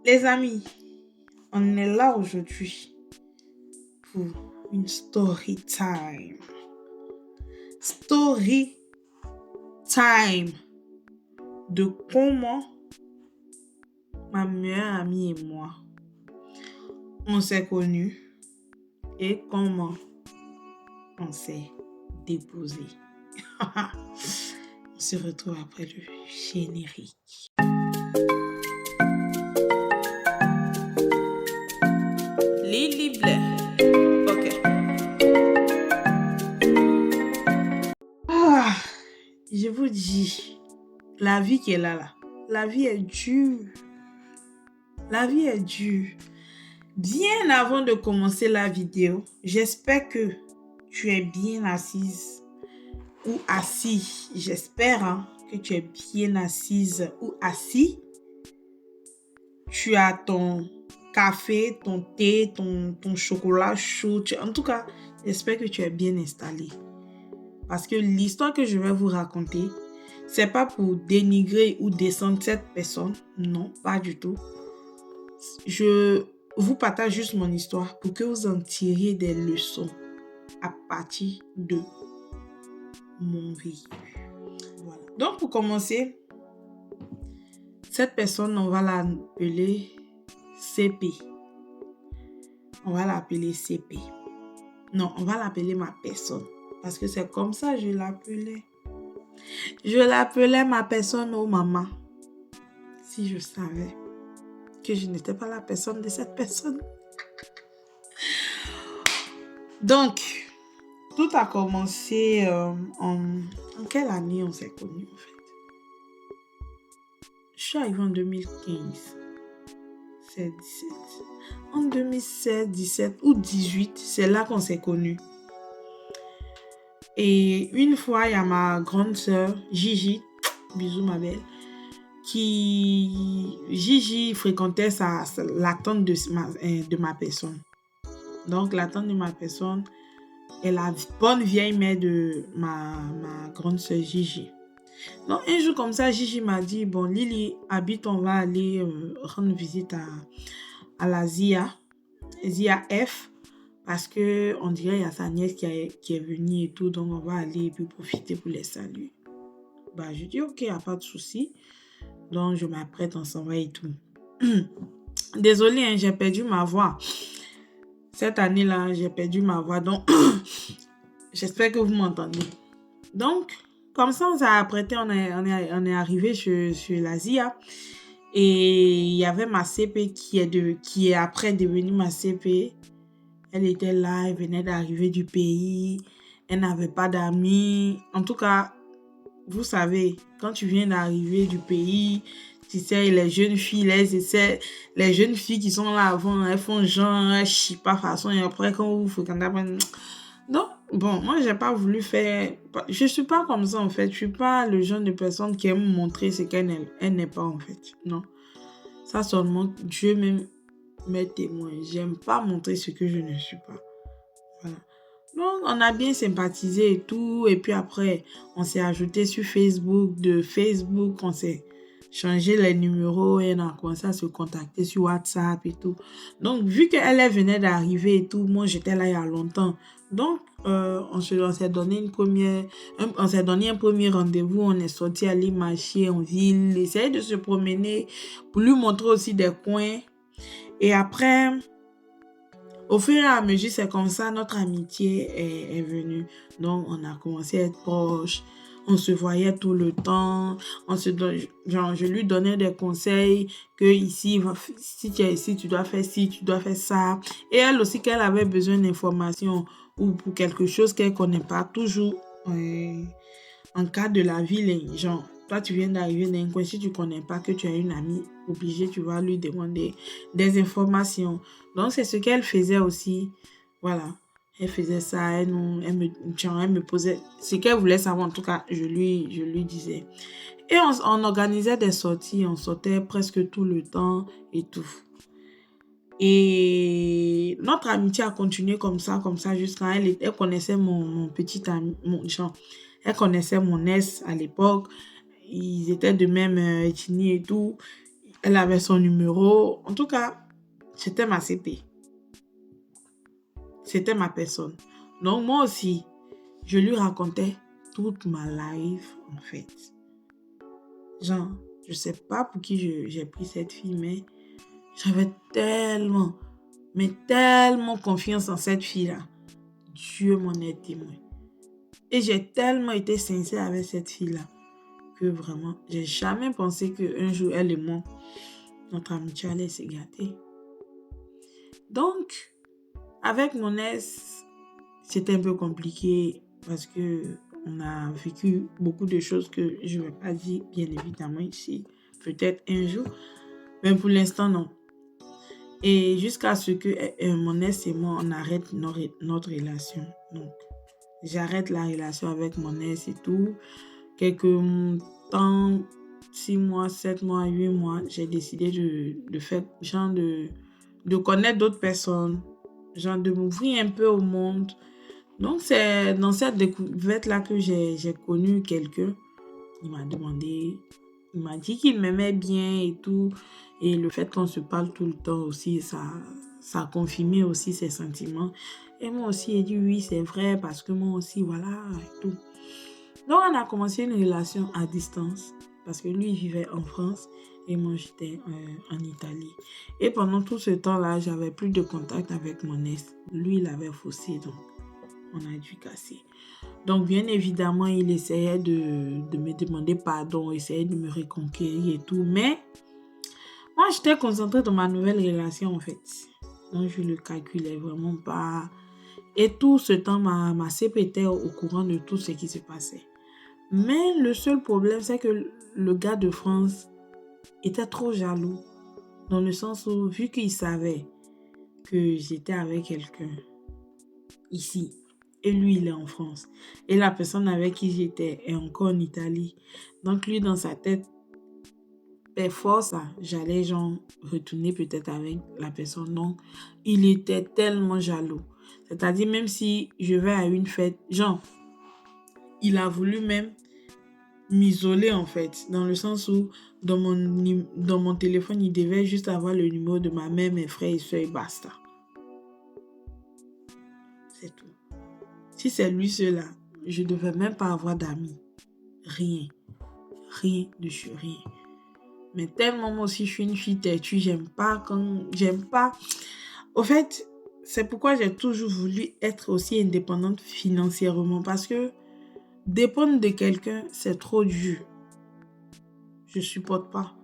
Les amis, on est là aujourd'hui pour une story time. Story time de comment ma meilleure amie et moi, on s'est connus et comment on s'est déposé. On se retrouve après le générique. Lily Blair. Ok. Je vous dis, la vie qui est là, la vie est dure. La vie est dure. Bien avant de commencer la vidéo, j'espère que tu es bien assise ou assis. J'espère que tu es bien assise ou assis. Tu as ton café, ton thé, ton chocolat chaud. En tout cas, j'espère que tu es bien installé. Parce que l'histoire que je vais vous raconter, c'est pas pour dénigrer ou descendre cette personne. Non, pas du tout. Je vous partage juste mon histoire pour que vous en tiriez des leçons à partir de mon vécu. Voilà. Donc, pour commencer, cette personne, on va l'appeler CP. On va l'appeler CP. Non, on va l'appeler ma personne. Parce que c'est comme ça que je l'appelais. Je l'appelais ma personne ou maman. Si je savais que je n'étais pas la personne de cette personne. Donc, tout a commencé en quelle année on s'est connus en fait? Je suis arrivée en 2015. C'est 17. En 2016, 17 ou 18, c'est là qu'on s'est connus. Et une fois, il y a ma grande sœur, Gigi, bisous ma belle, Gigi fréquentait la tante de ma personne. Donc, la tante de ma personne est la bonne vieille mère de ma grande sœur Gigi. Donc, un jour comme ça, Gigi m'a dit, bon, Lily, habite, on va aller rendre visite à la ZIA F, parce que on dirait il y a sa nièce qui est venue et tout, donc on va aller et puis profiter pour les saluer. Bah, je dis, ok, il n'y a pas de souci. Donc, je m'apprête, on s'en va et tout. Désolée, j'ai perdu ma voix. Cette année-là, j'ai perdu ma voix, donc j'espère que vous m'entendez. Donc, comme ça, on s'est apprêté, on est arrivé chez la ZIA. Et il y avait ma CP qui est après devenue ma CP. Elle était là, elle venait d'arriver du pays. Elle n'avait pas d'amis. En tout cas, vous savez, quand tu viens d'arriver du pays, tu sais, les jeunes filles, les jeunes filles qui sont là avant, elles font genre, elles chient pas façon. Et après, quand vous fréquentez, non, bon, moi, j'ai pas voulu faire... Je suis pas comme ça, en fait. Je suis pas le genre de personne qui aime montrer ce qu'elle n'est pas, en fait. Non. Ça, seulement, Dieu même m'est témoin. J'aime pas montrer ce que je ne suis pas. Voilà. Donc, on a bien sympathisé et tout. Et puis après, on s'est ajouté sur Facebook. De Facebook, on s'est changé les numéros et on a commencé à se contacter sur WhatsApp et tout. Donc, vu qu'elle venait d'arriver et tout, moi, j'étais là il y a longtemps. Donc, on s'est donné un premier rendez-vous. On est sorti aller marcher en ville, essayer de se promener pour lui montrer aussi des coins. Et après, au fur et à mesure, c'est comme ça, notre amitié est venue. Donc, on a commencé à être proches. On se voyait tout le temps. Je lui donnais des conseils que ici, si tu es ici, tu dois faire ci, tu dois faire ça. Et elle aussi, qu'elle avait besoin d'informations ou pour quelque chose qu'elle ne connaît pas, toujours en cas de la ville, genre, toi, tu viens d'arriver dans un coin, si tu ne connais pas que tu as une amie, obligée, tu vas lui demander des informations. Donc, c'est ce qu'elle faisait aussi. Voilà. Elle faisait ça, elle me posait ce qu'elle voulait savoir. En tout cas, je lui disais. Et on organisait des sorties, on sortait presque tout le temps et tout. Et notre amitié a continué comme ça, jusqu'à elle connaissait mon petit ami, elle connaissait mon ex à l'époque. Ils étaient de même ethnie et tout. Elle avait son numéro. En tout cas, c'était ma CP. C'était ma personne. Donc, moi aussi, je lui racontais toute ma life, en fait. Genre, je sais pas pour qui j'ai pris cette fille, mais j'avais tellement, mais tellement confiance en cette fille-là. Dieu m'en est témoin. Et j'ai tellement été sincère avec cette fille-là que vraiment, j'ai jamais pensé qu'un jour, elle et moi, notre amitié allait se gâter. Donc, avec mon ex, c'était un peu compliqué parce que on a vécu beaucoup de choses que je ne vais pas dire, bien évidemment, ici. Peut-être un jour, mais pour l'instant, non. Et jusqu'à ce que mon ex et moi, on arrête notre relation. Donc, j'arrête la relation avec mon ex et tout. Quelques temps, 6 mois, 7 mois, 8 mois, j'ai décidé de faire, genre de connaître d'autres personnes, genre de m'ouvrir un peu au monde. Donc, c'est dans cette découverte-là que j'ai connu quelqu'un. Il m'a demandé, il m'a dit qu'il m'aimait bien et tout. Et le fait qu'on se parle tout le temps aussi, ça a confirmé aussi ses sentiments. Et moi aussi, j'ai dit oui, c'est vrai, parce que moi aussi, voilà, et tout. Donc, on a commencé une relation à distance, parce que lui, il vivait en France et moi, j'étais en Italie. Et pendant tout ce temps-là, j'avais plus de contact avec mon ex. Lui, il avait faussé, donc on a dû casser. Donc, bien évidemment, il essayait de me demander pardon, essayait de me reconquérir et tout. Mais moi, j'étais concentrée dans ma nouvelle relation, en fait. Donc, je ne le calculais vraiment pas. Et tout ce temps, ma CP était au courant de tout ce qui se passait. Mais le seul problème, c'est que le gars de France était trop jaloux. Dans le sens où, vu qu'il savait que j'étais avec quelqu'un ici, et lui, il est en France. Et la personne avec qui j'étais est encore en Italie. Donc, lui, dans sa tête, per force, j'allais genre retourner peut-être avec la personne. Donc, il était tellement jaloux. C'est-à-dire, même si je vais à une fête, genre, il a voulu même m'isoler en fait. Dans le sens où, dans mon téléphone, il devait juste avoir le numéro de ma mère, mes frères et soeurs et basta. C'est tout. Si c'est lui cela, je ne devais même pas avoir d'amis. Rien. Rien de rien. Mais tellement moi aussi, je suis une fille têtue. J'aime pas. Au fait, c'est pourquoi j'ai toujours voulu être aussi indépendante financièrement. Parce que dépendre de quelqu'un, c'est trop dur. Je supporte pas.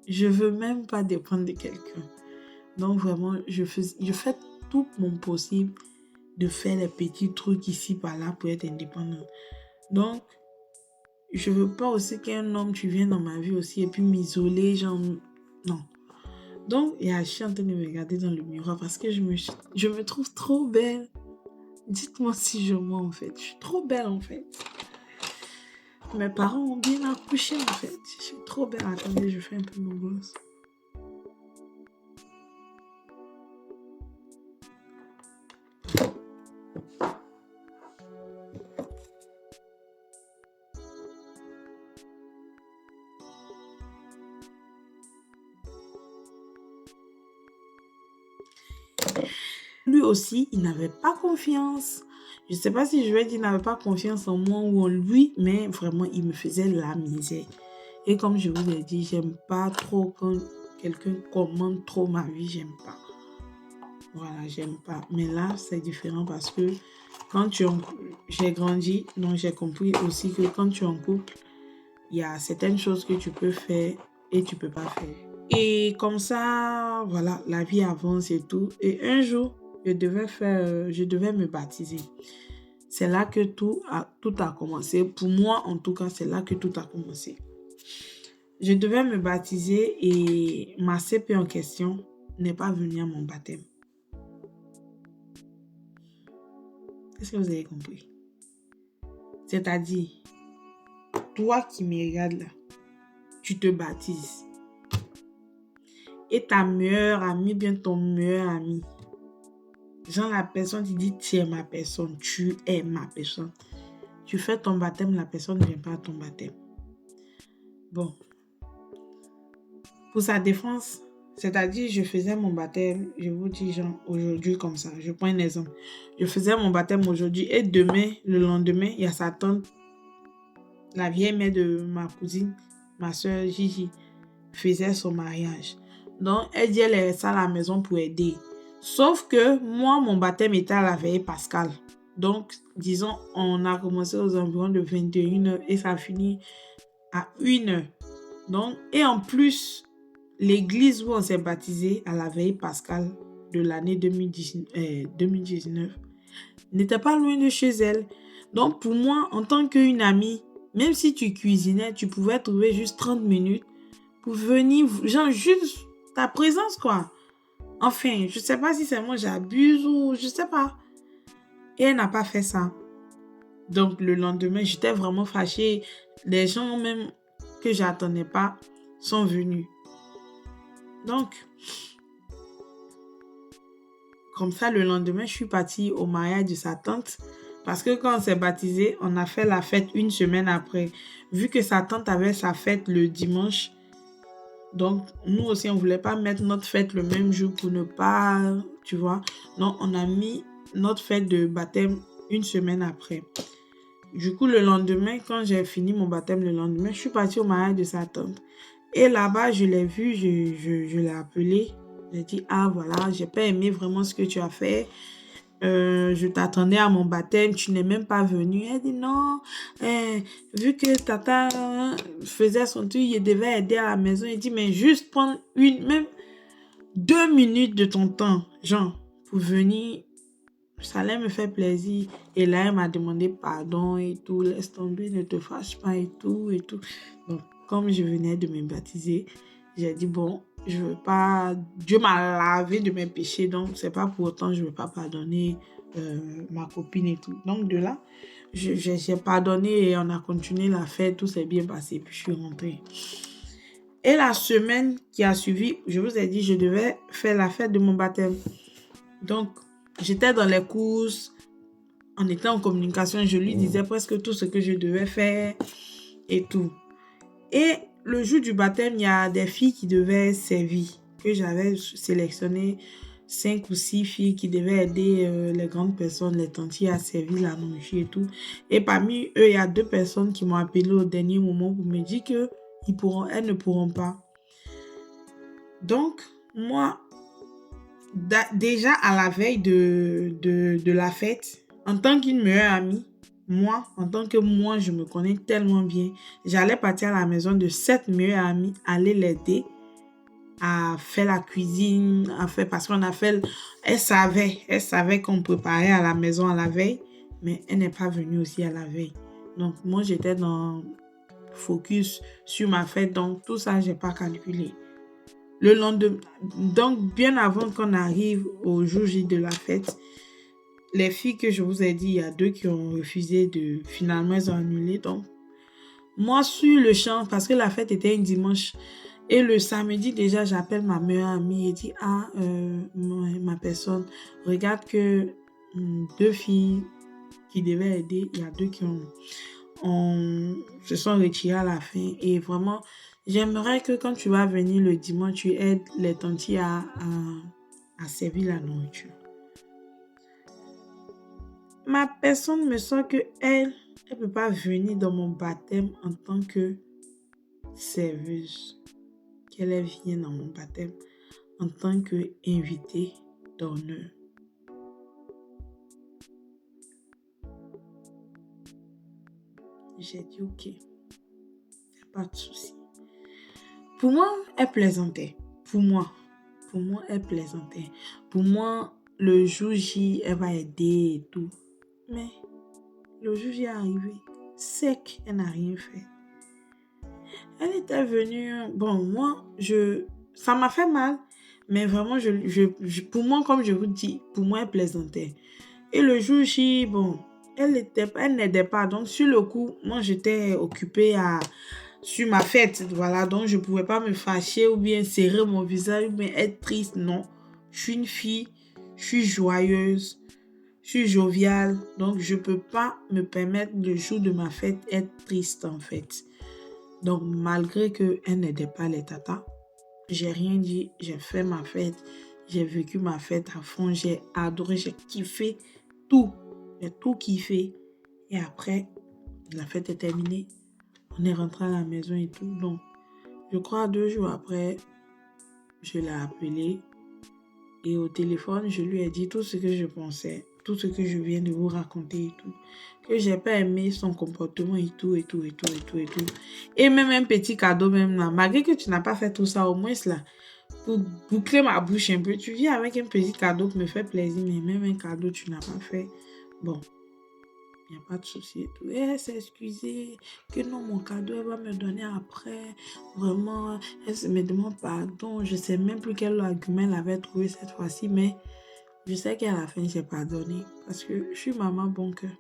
Je veux même pas dépendre de quelqu'un. Donc vraiment, je fais tout mon possible de faire les petits trucs ici par là pour être indépendante. Donc, je veux pas aussi qu'un homme, tu viennes dans ma vie aussi et puis m'isoler, genre, non. Donc, je suis en train de me regarder dans le miroir parce que je me trouve trop belle. Dites-moi si je mens en fait. Je suis trop belle en fait. Mes parents ont bien accouché en fait. Je suis trop belle. Attendez, je fais un peu mon gloss. Lui aussi, il n'avait pas confiance. Je ne sais pas si je vais dire qu'il n'avait pas confiance en moi ou en lui, mais vraiment, il me faisait la misère. Et comme je vous l'ai dit, j'aime pas trop quand quelqu'un commande trop ma vie, j'aime pas. Voilà, j'aime pas. Mais là, c'est différent parce que j'ai grandi, donc j'ai compris aussi que quand tu es en couple, il y a certaines choses que tu peux faire et tu peux pas faire. Et comme ça, voilà, la vie avance et tout. Et un jour, je devais me baptiser. C'est là que tout a commencé. Pour moi, en tout cas, c'est là que tout a commencé. Je devais me baptiser et ma CP en question n'est pas venue à mon baptême. Est-ce que vous avez compris? C'est-à-dire, toi qui me regardes là, tu te baptises. Et ta meilleure amie, bien ton meilleur ami, genre la personne qui dit tu es ma personne, tu es ma personne. Tu fais ton baptême, la personne ne vient pas à ton baptême. Bon. pour sa défense, c'est-à-dire je faisais mon baptême, je vous dis genre aujourd'hui comme ça, je prends un exemple. Je faisais mon baptême aujourd'hui et demain, le lendemain, il y a sa tante, la vieille mère de ma cousine, ma soeur Gigi, faisait son mariage. Donc, elle dit elle est restée à la maison pour aider. Sauf que moi, mon baptême était à la veille pascale. Donc, disons, on a commencé aux environs de 21h et ça finit à 1h. Donc, et en plus, l'église où on s'est baptisé à la veille pascale de l'année 2019 n'était pas loin de chez elle. Donc, pour moi, en tant qu'une amie, même si tu cuisinais, tu pouvais trouver juste 30 minutes pour venir, genre juste ta présence, quoi. Enfin, je sais pas si c'est moi j'abuse ou je sais pas. Et elle n'a pas fait ça. Donc, le lendemain, j'étais vraiment fâchée. Les gens même que j'attendais pas sont venus. Donc, comme ça, le lendemain, je suis partie au mariage de sa tante. Parce que quand on s'est baptisé, on a fait la fête une semaine après. Vu que sa tante avait sa fête le dimanche, donc nous aussi, on ne voulait pas mettre notre fête le même jour pour ne pas, tu vois. Donc, on a mis notre fête de baptême une semaine après. Du coup, le lendemain, quand j'ai fini mon baptême le lendemain, je suis partie au mariage de sa tante. Et là-bas, je l'ai vu, je l'ai appelé. J'ai dit, ah voilà, j'ai pas aimé vraiment ce que tu as fait. Je t'attendais à mon baptême, tu n'es même pas venu. Elle dit non, vu que tata faisait son truc, il devait aider à la maison. Il dit, mais juste prendre même 2 minutes de ton temps, genre, pour venir, ça allait me faire plaisir. Et là, elle m'a demandé pardon et tout, laisse tomber, ne te fâche pas et tout, et tout. Donc, comme je venais de me baptiser, j'ai dit, bon, je veux pas, Dieu m'a lavé de mes péchés, donc c'est pas pour autant je veux pas pardonner ma copine et tout. Donc de là, j'ai pardonné et on a continué la fête, tout s'est bien passé, puis je suis rentrée. Et la semaine qui a suivi, je vous ai dit, je devais faire la fête de mon baptême. Donc, j'étais dans les courses, on était en communication, je lui disais presque tout ce que je devais faire et tout. Et le jour du baptême, il y a des filles qui devaient servir, que j'avais sélectionné 5 ou 6 filles qui devaient aider les grandes personnes, les tantiers à servir la nourriture et tout. Et parmi eux, il y a 2 personnes qui m'ont appelé au dernier moment pour me dire qu'elles ne pourront pas. Donc, moi, déjà à la veille de la fête, en tant qu'une meilleure amie, moi, en tant que moi, je me connais tellement bien. J'allais partir à la maison de cette meilleure amie, aller l'aider à faire la cuisine, parce qu'on a fait, elle savait qu'on préparait à la maison à la veille, mais elle n'est pas venue aussi à la veille. Donc, moi, j'étais dans focus sur ma fête, donc tout ça, j'ai pas calculé. Le lendemain, donc bien avant qu'on arrive au jour J de la fête, les filles que je vous ai dit, il y a 2 qui ont refusé finalement, elles ont annulé. Donc, moi, sur le champ, parce que la fête était un dimanche, et le samedi, déjà, j'appelle ma meilleure amie et dit, ma personne, regarde que 2 filles qui devaient aider, il y a 2 qui se sont retirées à la fin. Et vraiment, j'aimerais que quand tu vas venir le dimanche, tu aides les tantiers à servir la nourriture. Ma personne me sent que elle peut pas venir dans mon baptême en tant que serveuse. Qu'elle vienne dans mon baptême en tant qu'invitée d'honneur. J'ai dit ok, pas de souci. Pour moi, elle plaisantait. Pour moi, elle plaisantait. Pour moi, le jour J, elle va aider et tout. Mais le jour J est arrivé, sec, elle n'a rien fait. Elle était venue, bon, moi, ça m'a fait mal, mais vraiment, pour moi, comme je vous dis, pour moi, elle plaisantait. Et le jour J, bon, elle n'aidait pas. Donc, sur le coup, moi, j'étais occupée sur ma fête, voilà. Donc, je ne pouvais pas me fâcher ou bien serrer mon visage ou bien être triste, non. Je suis une fille, je suis joyeuse, je suis joviale. Donc, je ne peux pas me permettre le jour de ma fête être triste, en fait. Donc, malgré qu'elle n'aidait pas les tatas, j'ai rien dit. J'ai fait ma fête. J'ai vécu ma fête à fond. J'ai adoré. J'ai kiffé tout. J'ai tout kiffé. Et après, la fête est terminée. On est rentré à la maison et tout. Donc, je crois 2 jours après, je l'ai appelé. Et au téléphone, je lui ai dit tout ce que je pensais, tout ce que je viens de vous raconter et tout. Que j'ai pas aimé son comportement et tout, et tout, et tout, et tout, et tout. Et même un petit cadeau, même là. Malgré que tu n'as pas fait tout ça, au moins là, pour boucler ma bouche un peu, tu viens avec un petit cadeau qui me fait plaisir, mais même un cadeau, tu n'as pas fait. Bon, il n'y a pas de souci et tout. Et elle s'est excusée que non, mon cadeau, elle va me donner après. Vraiment, elle se me demande pardon. Je ne sais même plus quel argument elle avait trouvé cette fois-ci, mais je sais qu'à la fin, j'ai pardonné. Parce que je suis maman bon cœur.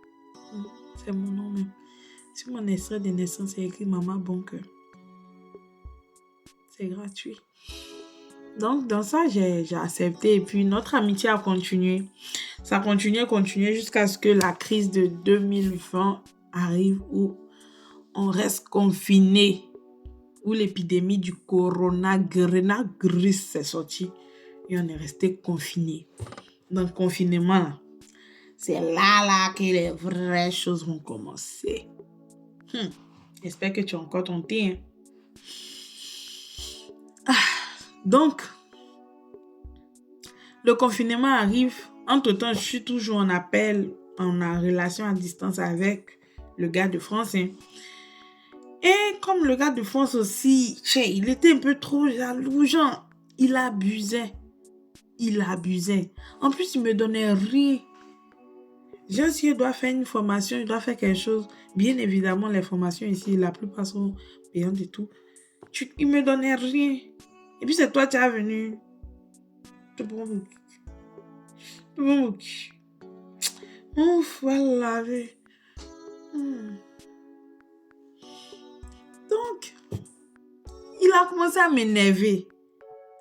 C'est mon nom même. Sur mon extrait de naissance, c'est écrit maman bon cœur. C'est gratuit. Donc, dans ça, j'ai accepté. Et puis, notre amitié a continué. Ça continuait jusqu'à ce que la crise de 2020 arrive où on reste confiné, où l'épidémie du coronavirus s'est sortie et on est resté confiné. Dans le confinement, là, c'est là que les vraies choses vont commencer. J'espère que tu as encore ton thé. Donc, le confinement arrive. Entre-temps, je suis toujours en appel, en relation à distance avec le gars de France. Et comme le gars de France aussi, il était un peu trop jaloux, genre, il abusait. En plus, il me donnait rien. Genre, si il doit faire une formation, il doit faire quelque chose. Bien évidemment, les formations ici, la plupart sont payantes et tout. Il me donnait rien. Et puis, c'est toi qui es venu. Tu prends mon cul. Ouf, voilà. Donc, il a commencé à m'énerver.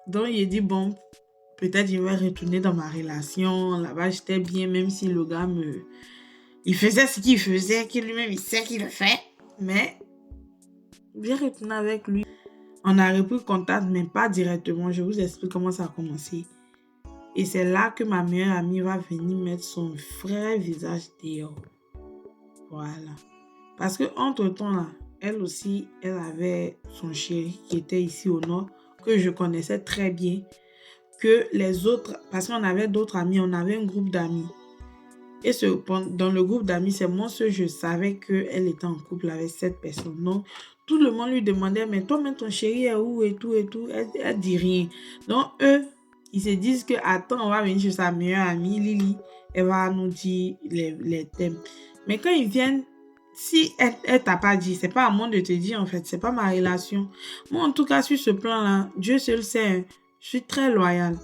Donc, il a dit, bon, peut-être je vais retourner dans ma relation. Là-bas, j'étais bien, même si le gars il faisait ce qu'il faisait, qu'il lui-même, il sait qu'il le fait. Mais, je vais retourner avec lui. On a repris contact, mais pas directement. Je vous explique comment ça a commencé. Et c'est là que ma meilleure amie va venir mettre son vrai visage dehors. Voilà. Parce que entre-temps, là, elle aussi, elle avait son chéri qui était ici au nord, que je connaissais très bien. Que les autres, parce qu'on avait d'autres amis, on avait un groupe d'amis. Et dans le groupe d'amis, c'est moi seul, je savais qu'elle était en couple avec cette personne. Donc, tout le monde lui demandait, mais toi, même ton chéri est où et tout et tout. Elle dit rien. Donc, eux, ils se disent que, attends, on va venir chez sa meilleure amie, Lily. Elle va nous dire les thèmes. Mais quand ils viennent, si elle t'a pas dit, c'est pas à moi de te dire, en fait. C'est pas ma relation. Moi, en tout cas, sur ce plan-là, Dieu seul sait, hein, je suis très loyale.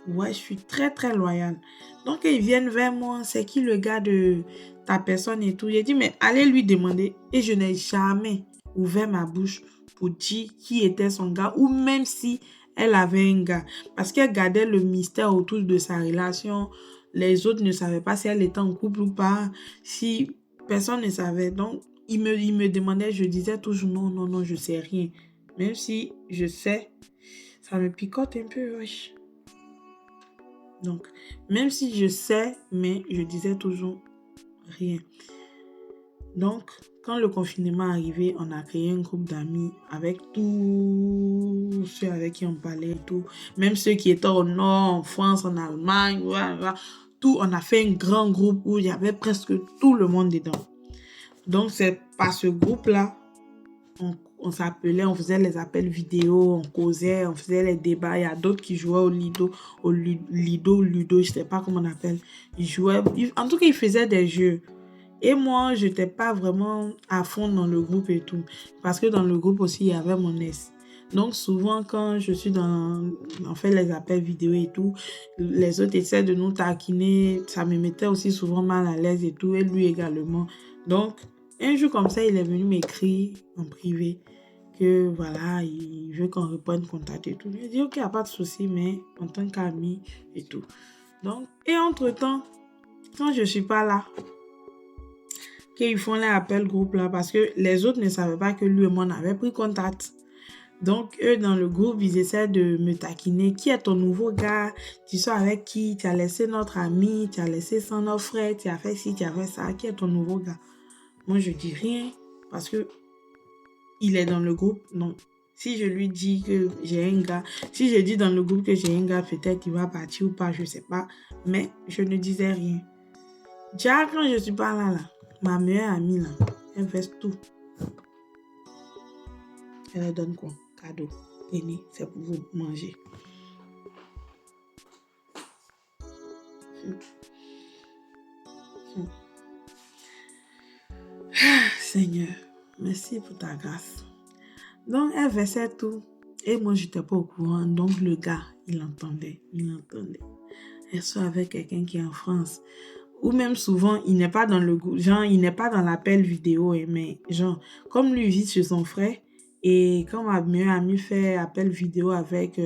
Ouais, je suis très, très loyale. Donc, ils viennent vers moi. C'est qui le gars de ta personne et tout. J'ai dit, mais allez lui demander. Et je n'ai jamais ouvert ma bouche pour dire qui était son gars. Ou même si elle avait un gars. Parce qu'elle gardait le mystère autour de sa relation. Les autres ne savaient pas si elle était en couple ou pas. Si personne ne savait. Donc, il me demandait. Je disais toujours non, non, non, je sais rien. Même si je sais, ça me picote un peu, wesh. Donc, même si je sais, mais je disais toujours rien. Donc, quand le confinement est arrivé, on a créé un groupe d'amis avec tous ceux avec qui on parlait et tout. Même ceux qui étaient au nord, en France, en Allemagne, voilà. Tout, on a fait un grand groupe où il y avait presque tout le monde dedans. Donc, c'est par ce groupe-là, on s'appelait, on faisait les appels vidéo, on causait, on faisait les débats. Il y a d'autres qui jouaient au Ludo, je sais pas comment on appelle. Ils jouaient, en tout cas, ils faisaient des jeux. Et moi, je n'étais pas vraiment à fond dans le groupe et tout. Parce que dans le groupe aussi, il y avait mon ex. Donc, souvent, quand je suis on fait les appels vidéo et tout, les autres essaient de nous taquiner. Ça me mettait aussi souvent mal à l'aise et tout, et lui également. Donc, un jour comme ça, il est venu m'écrire en privé que voilà, il veut qu'on reprenne contact et tout. J'ai dit, ok, il n'y a pas de souci, mais en tant qu'ami et tout. Donc, et entre-temps, quand je ne suis pas là, qu'ils font l'appel groupe là, parce que les autres ne savaient pas que lui et moi on avait pris contact. Donc, eux, dans le groupe, ils essaient de me taquiner. Qui est ton nouveau gars? Tu sors avec qui? Tu as laissé notre ami, tu as laissé son autre frère, tu as fait ci, tu as fait ça. Qui est ton nouveau gars? Moi, je dis rien parce que il est dans le groupe. Donc, si je lui dis que j'ai un gars, si je dis dans le groupe que j'ai un gars, peut-être qu'il va partir ou pas, je sais pas. Mais je ne disais rien. Déjà, quand je suis pas là, ma meilleure amie, là, elle fait tout. Elle leur donne quoi? Cadeau. Tenez, c'est pour vous manger. Seigneur, merci pour ta grâce. Donc, elle versait tout. Et moi, je n'étais pas au courant. Donc, le gars, il entendait. Elle soit avec quelqu'un qui est en France. Ou même souvent, il n'est pas dans le genre, il n'est pas dans l'appel vidéo, mais genre, comme lui vit chez son frère, et quand ma meilleure amie fait appel vidéo avec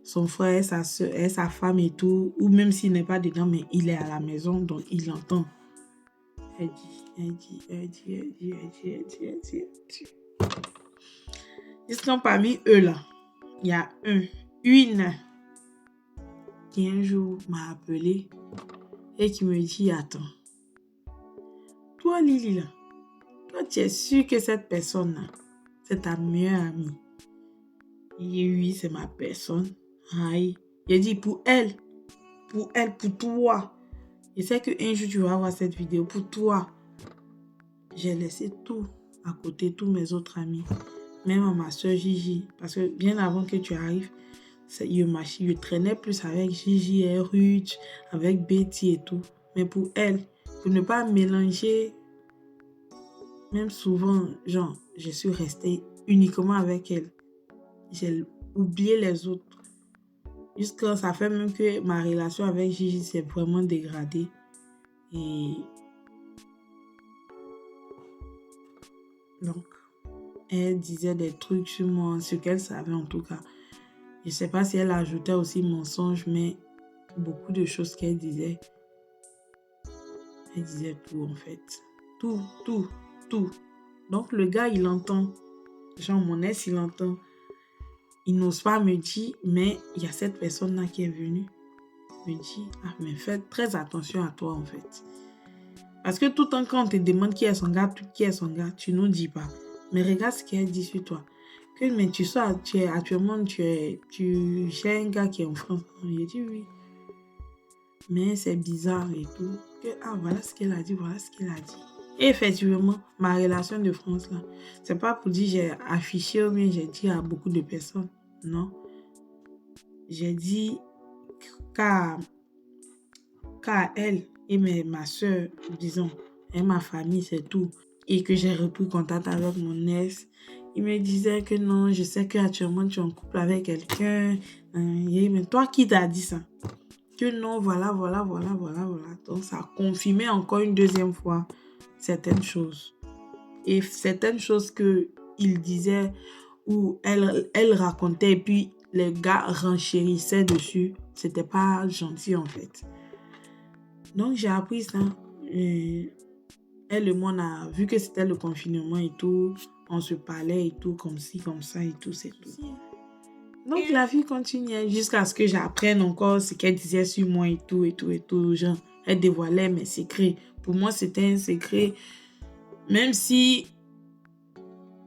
son frère, sa soeur, et sa femme et tout, ou même s'il n'est pas dedans, mais il est à la maison, donc il l'entend. Elle dit. Jusqu'en parmi eux là, il y a une qui un jour m'a appelé et qui me dit, attends, toi Lily là, toi tu es sûre que cette personne là, c'est ta meilleure amie? Et oui, c'est ma personne. Aïe. Il a dit pour elle, pour toi. Je sais qu'un jour tu vas voir cette vidéo, pour toi. J'ai laissé tout à côté, tous mes autres amis. Même à ma soeur Gigi. Parce que bien avant que tu arrives, je traînais plus avec Gigi et Ruth, avec Betty et tout. Mais pour elle, pour ne pas mélanger, même souvent, genre, je suis restée uniquement avec elle. J'ai oublié les autres. Jusqu'à ça fait même que ma relation avec Gigi s'est vraiment dégradée. Et donc, elle disait des trucs sur moi, ce qu'elle savait en tout cas. Je ne sais pas si elle ajoutait aussi mensonges, mais beaucoup de choses qu'elle disait. Elle disait tout en fait. Tout. Donc le gars, il entend. Genre mon ex, il entend. Il n'ose pas me dire, mais il y a cette personne-là qui est venue. Me dit, mais fais très attention à toi en fait. Parce que tout le temps, quand on te demande qui est son gars, tu ne nous dis pas. Mais regarde ce qu'elle dit sur toi. Que, mais tu sais, actuellement, j'ai un gars qui est en France. J'ai dit oui. Mais c'est bizarre et tout. Que, voilà ce qu'elle a dit. Et effectivement, ma relation de France, là, c'est pas pour dire j'ai affiché ou bien j'ai dit à beaucoup de personnes. Non. J'ai dit qu'à elle et ma soeur, disons, et ma famille, c'est tout. Et que j'ai repris contact avec mon ex. Il me disait que non, je sais qu'actuellement tu es en couple avec quelqu'un. Mais toi, qui t'a dit ça? Que non, voilà. Donc, ça a confirmé encore une deuxième fois certaines choses. Et certaines choses qu'il disait ou elle racontait et puis les gars renchérissaient dessus. C'était pas gentil en fait. Donc, j'ai appris ça. Elle et moi, on a vu que c'était le confinement et tout. On se parlait et tout, comme ci, comme ça et tout, c'est tout. Donc, la vie continuait jusqu'à ce que j'apprenne encore ce qu'elle disait sur moi et tout. Genre, elle dévoilait mes secrets. Pour moi, c'était un secret. Même si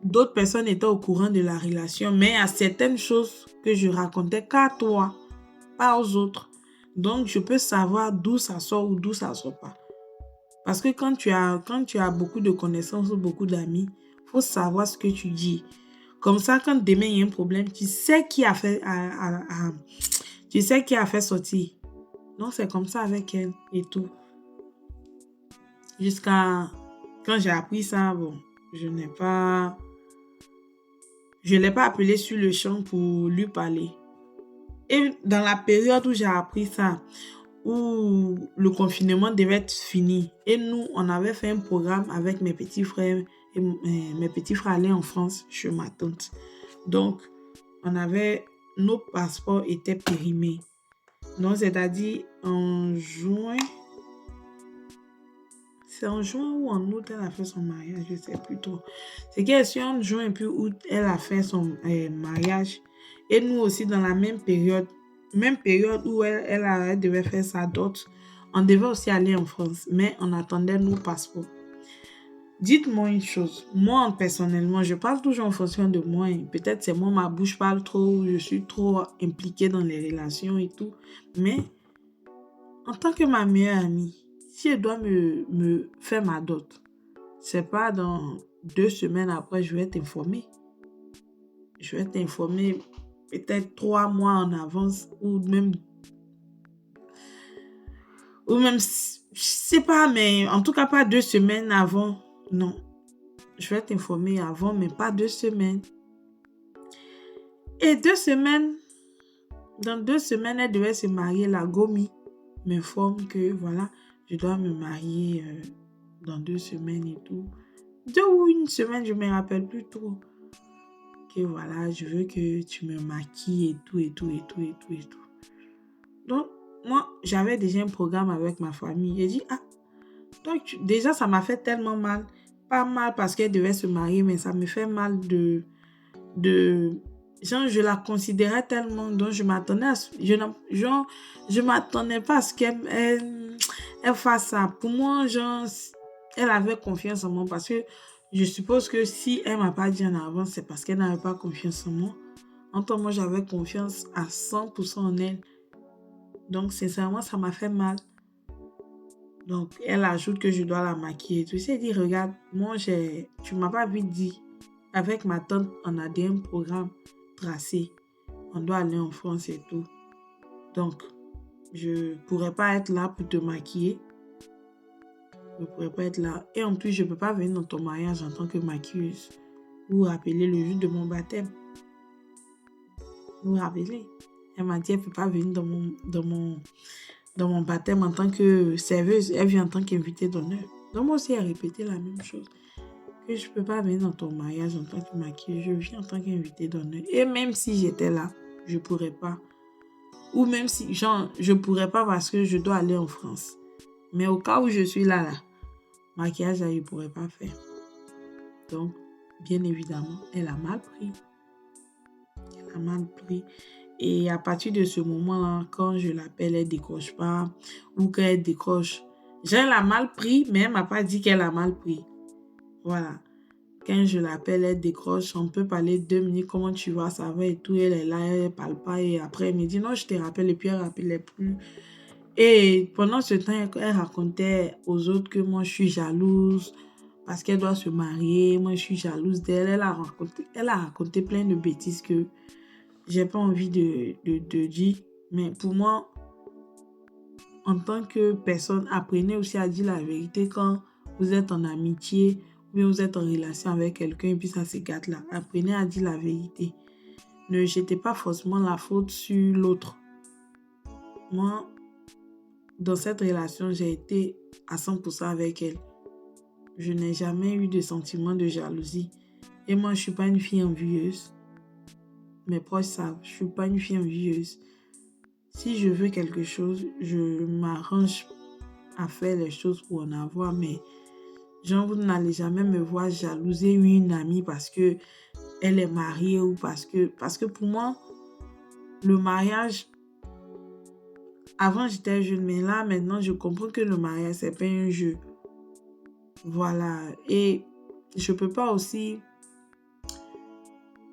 d'autres personnes étaient au courant de la relation, mais à certaines choses que je racontais qu'à toi, pas aux autres. Donc, je peux savoir d'où ça sort ou d'où ça sort pas. Parce que quand tu as beaucoup de connaissances ou beaucoup d'amis, il faut savoir ce que tu dis. Comme ça, quand demain il y a un problème, tu sais qui a fait, sortir. Donc, c'est comme ça avec elle et tout. Jusqu'à quand j'ai appris ça, bon, je ne l'ai pas appelé sur le champ pour lui parler. Et dans la période où j'ai appris ça, où le confinement devait être fini, et nous, on avait fait un programme avec mes petits frères, et mes petits frères allaient en France chez ma tante. Donc, nos passeports étaient périmés. Donc, c'est-à-dire en juin, c'est en juin ou en août, elle a fait son mariage, je ne sais plus trop. C'est qu'elle est en juin et puis août, elle a fait son mariage. Et nous aussi, dans la même période où elle devait faire sa dot, on devait aussi aller en France, mais on attendait nos passeports. Dites-moi une chose, moi personnellement, je parle toujours en fonction de moi. Peut-être c'est moi, ma bouche parle trop, je suis trop impliquée dans les relations et tout. Mais en tant que ma meilleure amie, si elle doit me faire ma dot, c'est pas dans 2 semaines après, je vais t'informer. Je vais t'informer peut-être 3 mois en avance ou même, je sais pas, mais en tout cas pas 2 semaines avant. Non. Je vais t'informer avant, mais pas 2 semaines. Et 2 semaines, dans 2 semaines, elle devait se marier. La Gomi m'informe que voilà, je dois me marier dans 2 semaines et tout. 2 ou 1 semaine, je ne me rappelle plus trop. Que voilà, je veux que tu me maquilles et tout, et tout, et tout, et tout, et tout. Donc, moi, j'avais déjà un programme avec ma famille. J'ai dit, donc déjà, ça m'a fait tellement mal. Pas mal parce qu'elle devait se marier, mais ça me fait mal de genre, je la considérais tellement, donc je m'attendais à je m'attendais pas à ce elle fasse ça. Pour moi, genre, elle avait confiance en moi parce que je suppose que si elle m'a pas dit en avance, c'est parce qu'elle n'avait pas confiance en moi. En tant que moi, j'avais confiance à 100% en elle. Donc, sincèrement, ça m'a fait mal. Donc, elle ajoute que je dois la maquiller. Tu sais, elle dit, regarde, moi, tu m'as pas vite dit. Avec ma tante, on a un programme tracé. On doit aller en France et tout. Donc, je pourrais pas être là pour te maquiller. Je pourrais pas être là. Et en plus, je peux pas venir dans ton mariage en tant que maquilleuse. Ou rappeler le jour de mon baptême. Ou rappeler. Elle m'a dit, elle peut pas venir dans mon baptême en tant que serveuse. Elle vient en tant qu'invitée d'honneur. Donc, moi aussi, elle a répété la même chose. Que je peux pas venir dans ton mariage en tant que maquilleuse. Je viens en tant qu'invitée d'honneur. Et même si j'étais là, je pourrais pas. Ou même si, genre, je pourrais pas parce que je dois aller en France. Mais au cas où je suis là, maquillage, là, je pourrais pas faire. Donc, bien évidemment, elle a mal pris. Elle a mal pris. Et à partir de ce moment-là, quand je l'appelle, elle décroche pas. Ou quand elle décroche, genre, elle a mal pris, mais elle m'a pas dit qu'elle a mal pris. Voilà. Quand je l'appelle, elle décroche, on peut parler 2 minutes, comment tu vas, ça va et tout. Elle est là, elle parle pas. Et après, elle me dit, non, je te rappelle. Et puis, elle rappelait plus. Et pendant ce temps, elle racontait aux autres que moi, je suis jalouse parce qu'elle doit se marier. Moi, je suis jalouse d'elle. Elle a raconté plein de bêtises que j'ai pas envie de dire. Mais pour moi, en tant que personne, apprenez aussi à dire la vérité quand vous êtes en amitié ou vous êtes en relation avec quelqu'un et puis ça se gâte là. Apprenez à dire la vérité. Ne jetez pas forcément la faute sur l'autre. Moi, dans cette relation, j'ai été à 100% avec elle. Je n'ai jamais eu de sentiment de jalousie. Et moi, je ne suis pas une fille envieuse. Mes proches savent, je ne suis pas une fille envieuse. Si je veux quelque chose, je m'arrange à faire les choses pour en avoir. Mais genre, vous n'allez jamais me voir jalouser une amie parce que elle est mariée ou parce que pour moi, le mariage, avant j'étais jeune, mais là maintenant je comprends que le mariage c'est pas un jeu. Voilà. Et je peux pas aussi,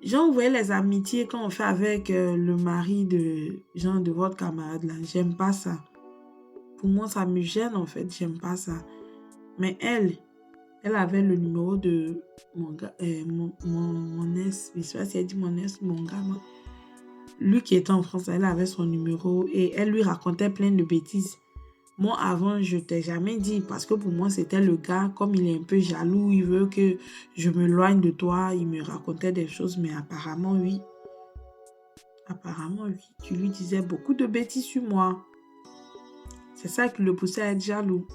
genre vous voyez les amitiés qu'on fait avec le mari de votre camarade là, j'aime pas ça. Pour moi ça me gêne en fait, j'aime pas ça. Mais elle avait le numéro de mon gars, mon ex, je sais pas si elle dit mon ex, mon gars, non. Lui qui était en France, elle avait son numéro et elle lui racontait plein de bêtises. Moi, avant, je t'ai jamais dit parce que pour moi, c'était le gars, comme il est un peu jaloux, il veut que je me loigne de toi, il me racontait des choses, mais apparemment, oui. Apparemment, oui. Tu lui disais beaucoup de bêtises sur moi. C'est ça qui le poussait à être jaloux.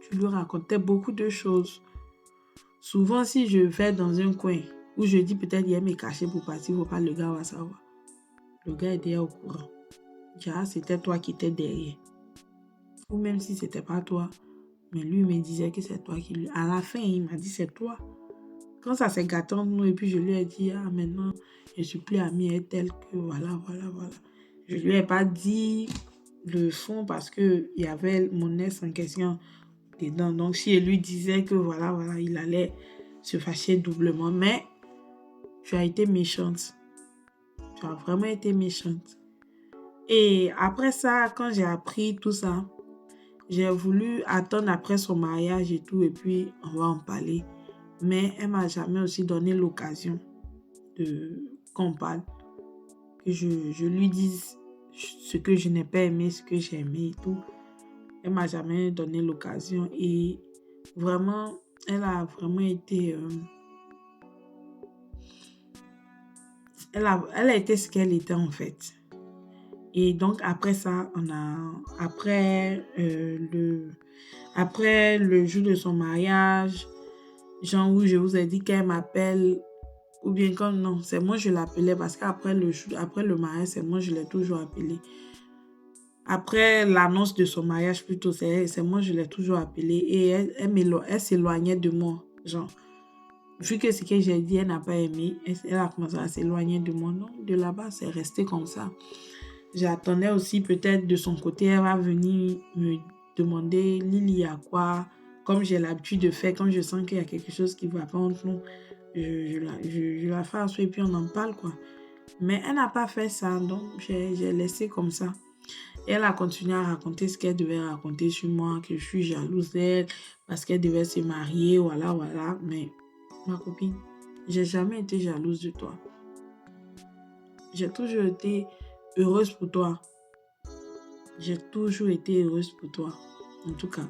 Tu lui racontais beaucoup de choses. Souvent, si je vais dans un coin où je dis peut-être il aime me cacher pour partir, il ne faut pas le gars va savoir. Le gars est déjà au courant. Déjà, c'était toi qui étais derrière. Ou même si ce n'était pas toi, Mais lui, il me disait que c'est toi qui lui... À la fin, il m'a dit, c'est toi. Quand ça s'est gâté entre nous, et puis je lui ai dit, ah, maintenant, je suis plus amie avec elle, que voilà. Je lui ai pas dit le fond parce que il y avait mon ex en question dedans. Donc, si elle lui disait que voilà, il allait se fâcher doublement. Mais tu as été méchante. Tu as vraiment été méchante. Et après ça, quand j'ai appris tout ça, j'ai voulu attendre après son mariage et tout, et puis on va en parler. Mais elle m'a jamais aussi donné l'occasion de qu'on parle. Que je lui dise ce que je n'ai pas aimé, ce que j'ai aimé et tout. Elle m'a jamais donné l'occasion. Et vraiment, elle a vraiment été... elle a été ce qu'elle était en fait. Et donc après ça, après le jour de son mariage, genre où je vous ai dit qu'elle m'appelle, ou bien comme non, c'est moi je l'appelais parce qu'après le mariage, c'est moi je l'ai toujours appelé. Après l'annonce de son mariage plutôt, c'est moi je l'ai toujours appelé et elle s'éloignait de moi, genre. Vu que ce que j'ai dit, elle n'a pas aimé, elle a commencé à s'éloigner de moi. Non, de là-bas, c'est resté comme ça. J'attendais aussi peut-être de son côté, elle va venir me demander, Lily, il y a quoi? Comme j'ai l'habitude de faire, quand je sens qu'il y a quelque chose qui ne va pas entre nous, je la fais asseoir et puis on en parle, quoi. Mais elle n'a pas fait ça, donc j'ai laissé comme ça. Et elle a continué à raconter ce qu'elle devait raconter sur moi, que je suis jalouse d'elle, parce qu'elle devait se marier, voilà. Mais ma copine, j'ai jamais été jalouse de toi. J'ai toujours été heureuse pour toi. J'ai toujours été heureuse pour toi. En tout cas,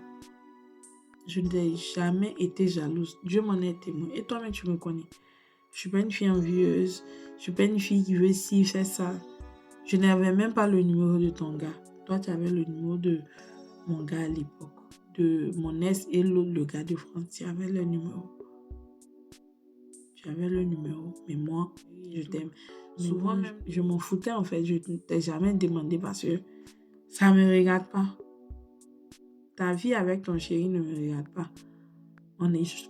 je n'ai jamais été jalouse. Dieu m'en est témoin. Et toi-même, tu me connais. Je ne suis pas une fille envieuse. Je ne suis pas une fille qui veut ci, faire ça. Je n'avais même pas le numéro de ton gars. Toi, tu avais le numéro de mon gars à l'époque. De mon ex et le gars de France. Tu avais le numéro. J'avais le numéro. Mais moi, je t'aime. Souvent même, je m'en foutais en fait. Je ne t'ai jamais demandé parce que ça ne me regarde pas. Ta vie avec ton chéri ne me regarde pas. Je suis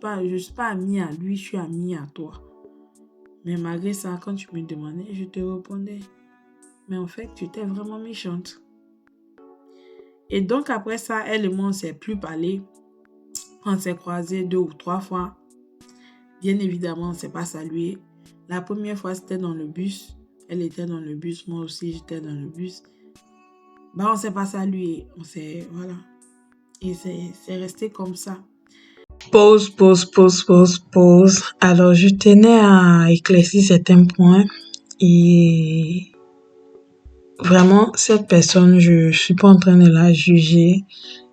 pas amie à lui, je suis amie à toi. Mais malgré ça, quand tu me demandais, je te répondais. Mais en fait, tu étais vraiment méchante. Et donc après ça, elle et moi, on ne s'est plus parlé. On s'est croisés 2 ou 3 fois. Bien évidemment, on ne s'est pas salué. La première fois, c'était dans le bus. Elle était dans le bus, moi aussi, j'étais dans le bus. On ne s'est pas salué. Voilà. Et c'est resté comme ça. Pause. Alors, je tenais à éclaircir certains points. Et vraiment, cette personne, je ne suis pas en train de la juger.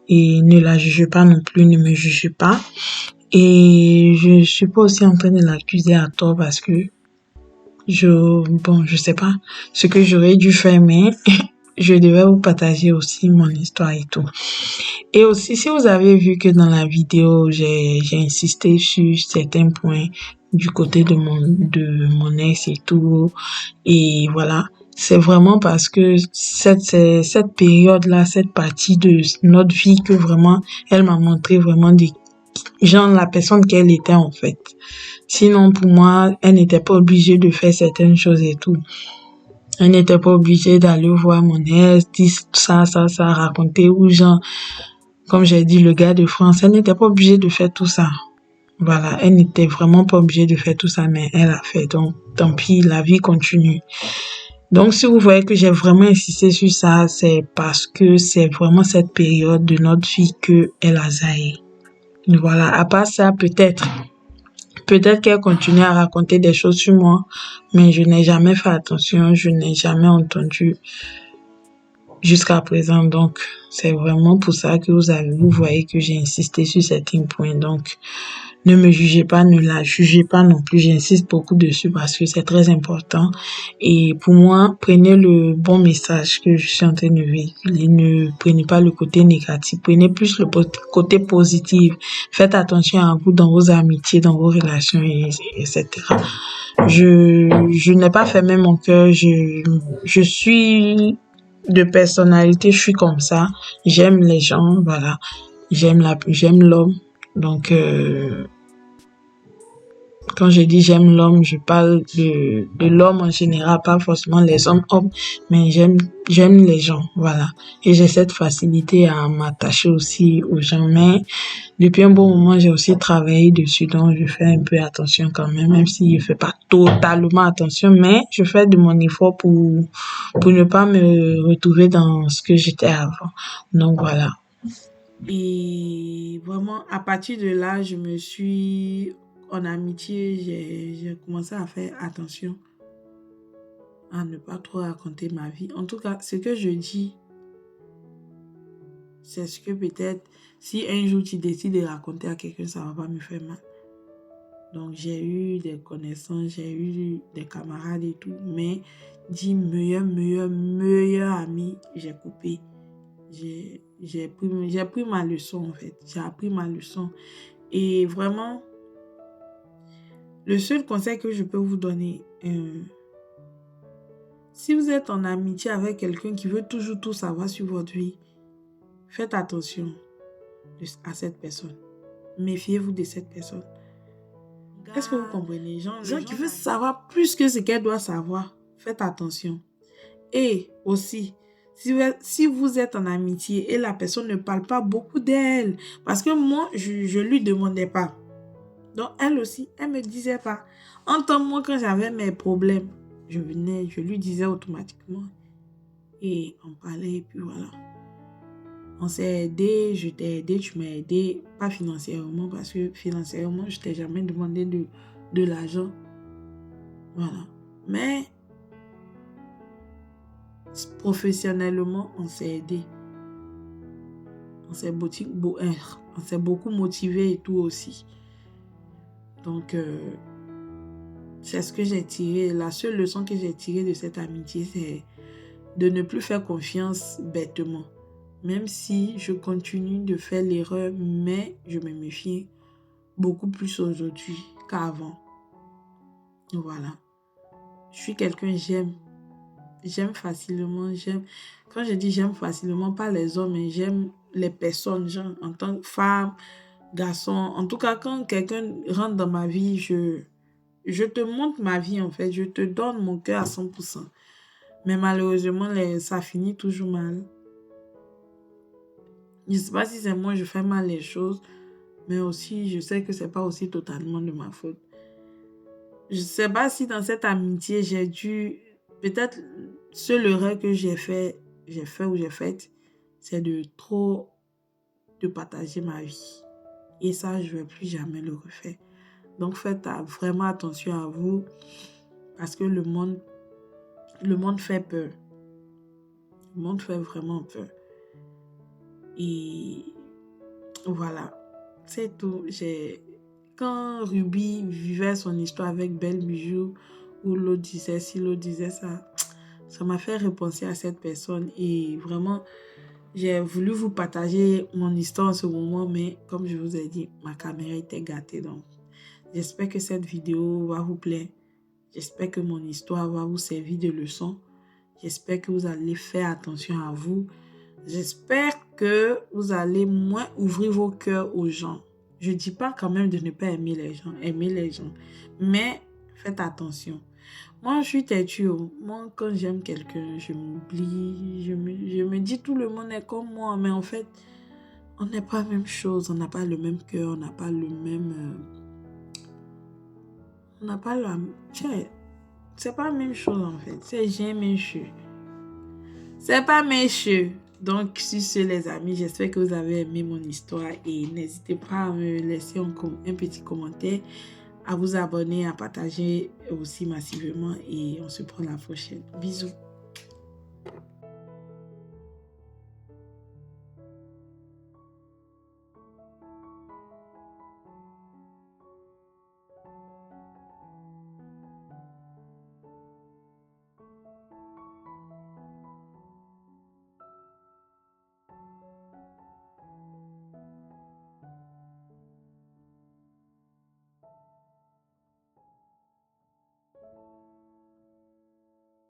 Et ne la juge pas non plus, ne me juge pas. Et je ne suis pas aussi en train de l'accuser à tort parce que je sais pas ce que j'aurais dû faire, mais je devais vous partager aussi mon histoire et tout. Et aussi, si vous avez vu que dans la vidéo, j'ai insisté sur certains points du côté de mon ex et tout. Et voilà. C'est vraiment parce que cette période-là, cette partie de notre vie que vraiment, elle m'a montré vraiment la personne qu'elle était en fait. Sinon, pour moi, elle n'était pas obligée de faire certaines choses et tout. Elle n'était pas obligée d'aller voir mon ex, dire ça, raconter aux gens. Comme j'ai dit, le gars de France, elle n'était pas obligée de faire tout ça. Voilà, elle n'était vraiment pas obligée de faire tout ça, mais elle a fait. Donc, tant pis, la vie continue. Donc, si vous voyez que j'ai vraiment insisté sur ça, c'est parce que c'est vraiment cette période de notre vie qu'elle a zaï. Voilà, à part ça, peut-être qu'elle continue à raconter des choses sur moi, mais je n'ai jamais fait attention, je n'ai jamais entendu jusqu'à présent. Donc, c'est vraiment pour ça que vous voyez que j'ai insisté sur certains points. Donc, ne me jugez pas, ne la jugez pas non plus. J'insiste beaucoup dessus parce que c'est très important. Et pour moi, prenez le bon message que je suis en train de véhiculer. Ne prenez pas le côté négatif. Prenez plus le côté positif. Faites attention à vous dans vos amitiés, dans vos relations, etc. Je n'ai pas fermé mon cœur. Je suis de personnalité, je suis comme ça. J'aime les gens, voilà. j'aime l'homme. Donc, quand je dis j'aime l'homme, je parle de l'homme en général, pas forcément les hommes, mais j'aime les gens, voilà. Et j'ai cette facilité à m'attacher aussi aux gens, mais depuis un bon moment, j'ai aussi travaillé dessus, donc je fais un peu attention quand même si je fais pas totalement attention, mais je fais de mon effort pour ne pas me retrouver dans ce que j'étais avant. Donc voilà. Et vraiment, à partir de là, en amitié, j'ai commencé à faire attention à ne pas trop raconter ma vie. En tout cas, ce que je dis, c'est ce que peut-être, si un jour tu décides de raconter à quelqu'un, ça va pas me faire mal. Donc, j'ai eu des connaissances, j'ai eu des camarades et tout, mais dit meilleur ami, j'ai coupé. J'ai pris ma leçon en fait. J'ai appris ma leçon. Et vraiment, le seul conseil que je peux vous donner, si vous êtes en amitié avec quelqu'un qui veut toujours tout savoir sur votre vie, faites attention à cette personne. Méfiez-vous de cette personne. Est-ce que vous comprenez? Les gens qui veulent savoir plus que ce qu'elle doit savoir, faites attention. Et aussi, si vous êtes en amitié et la personne ne parle pas beaucoup d'elle, parce que moi, je lui demandais pas. Donc, elle aussi, elle me disait pas. En tant que moi, quand j'avais mes problèmes, je lui disais automatiquement. Et on parlait, et puis voilà. On s'est aidé, je t'ai aidé, tu m'as aidé. Pas financièrement, parce que financièrement, je t'ai jamais demandé de l'argent. Voilà. Mais professionnellement, on s'est aidé. On s'est beaucoup motivé et tout aussi. Donc, c'est ce que j'ai tiré. La seule leçon que j'ai tirée de cette amitié, c'est de ne plus faire confiance bêtement. Même si je continue de faire l'erreur, mais je me méfie beaucoup plus aujourd'hui qu'avant. Voilà. Je suis quelqu'un, j'aime facilement, quand je dis j'aime facilement, pas les hommes, mais j'aime les personnes, genre, en tant que femme, garçon. En tout cas, quand quelqu'un rentre dans ma vie, je te montre ma vie, en fait. Je te donne mon cœur à 100%. Mais malheureusement, ça finit toujours mal. Je ne sais pas si c'est moi, je fais mal les choses, mais aussi, je sais que ce n'est pas aussi totalement de ma faute. Je ne sais pas si dans cette amitié, j'ai dû... Peut-être, seule erreur que j'ai fait, c'est de partager ma vie. Et ça, je ne vais plus jamais le refaire. Donc, faites vraiment attention à vous, parce que le monde fait peur. Le monde fait vraiment peur. Et voilà, c'est tout. Quand Ruby vivait son histoire avec Belle Bijou, où l'autre disait ci, l'autre disait ça m'a fait repenser à cette personne. Et vraiment, j'ai voulu vous partager mon histoire en ce moment, mais comme je vous ai dit, ma caméra était gâtée. Donc, j'espère que cette vidéo va vous plaire. J'espère que mon histoire va vous servir de leçon. J'espère que vous allez faire attention à vous. J'espère que vous allez moins ouvrir vos cœurs aux gens. Je ne dis pas quand même de ne pas aimer les gens. Mais faites attention. Moi, je suis têtue. Moi, quand j'aime quelqu'un, je m'oublie. Je me dis tout le monde est comme moi. Mais en fait, on n'est pas la même chose. On n'a pas le même cœur. On n'a pas le même... on n'a pas la... C'est pas la même chose en fait. C'est j'ai mécheux. C'est pas mécheux. Donc, sur ce, les amis, j'espère que vous avez aimé mon histoire et n'hésitez pas à me laisser un petit commentaire, à vous abonner, à partager aussi massivement et on se prend la prochaine. Bisous.